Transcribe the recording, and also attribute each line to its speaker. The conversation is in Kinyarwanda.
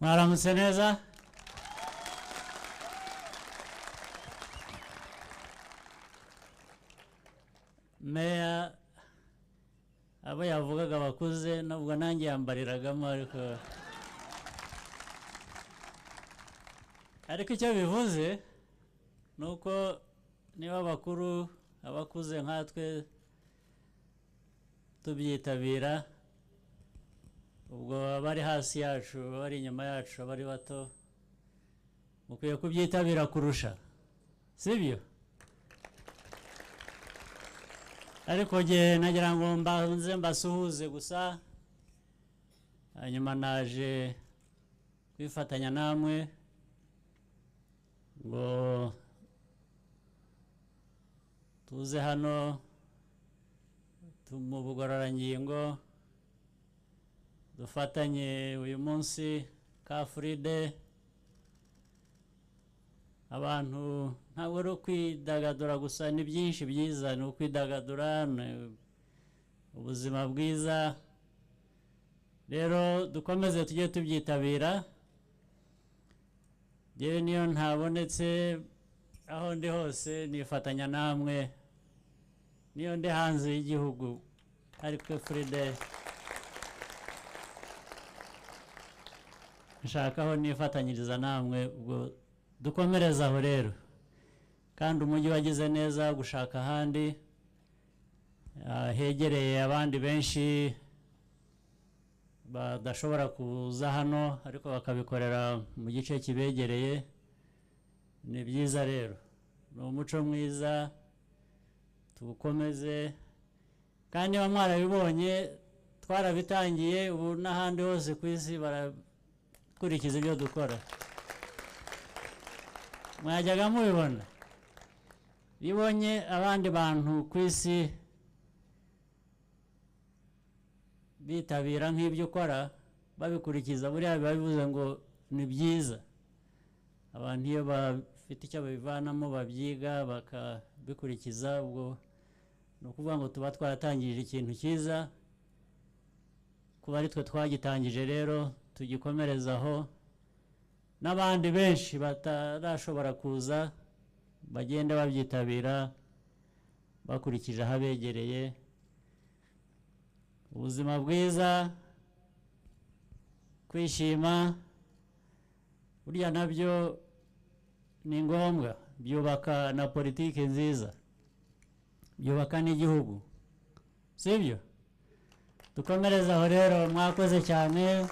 Speaker 1: Mwaramutse neza. Meya abo yavugaga bakuze nubwo nanjye yambariragamo ariko icyo bivuze nuko niba bakuru abakuze nkatwe tubyitabira ubwo abari hasi yacu abari inyuma yacu abari bato mukwiye kubyitabira kurusha sibyo ariko nge nagira ngo mbanze mbasuhuze gusa hanyuma naje kwifatanya namwe ngo tuze hano mu bugororangingo dufatanye uyu munsi ka Fride abantu ntabwo ari ukwidagadura gusa ni byinshi byiza ni ukwidagadura ubuzima bwiza rero dukomeze tujye tubyitabira yewe niyo ntabonetse aho ndi hose nifatanya namwe niyo ndi hanze y'igihugu ariko Fride nshaka aho nifatanyiriza namwe ubwo dukomereza aho rero kandi umujyi wagize neza gushaka ahandi hegereye abandi benshi badashobora kuza hano ariko bakabikorera mu gice kibegereye ni byiza rero ni umuco mwiza tuwukomeze kandi niba mwarabibonye twarabitangiye ubu n'ahandi hose ku isi barakurikiza ibyo dukora mwajyaga mubibona bibonye abandi bantu ku isi bitabira nk'ibyo ukora babikurikiza buriya biba bivuze ngo ni byiza abantu iyo bafite icyo babivanamo babyiga bakabikurikiza ubwo ni ukuvuga ngo tuba twaratangije ikintu cyiza kuba ari twe twagitangije rero tugikomerezaho n'abandi benshi batarashobora kuza bagenda babyitabira bakurikije ahabegereye ubuzima bwiza kwishima burya nabyo ni ngombwa byubaka na politiki nziza byubaka n'igihugu sibyo dukomereza aho rero mwakoze cyane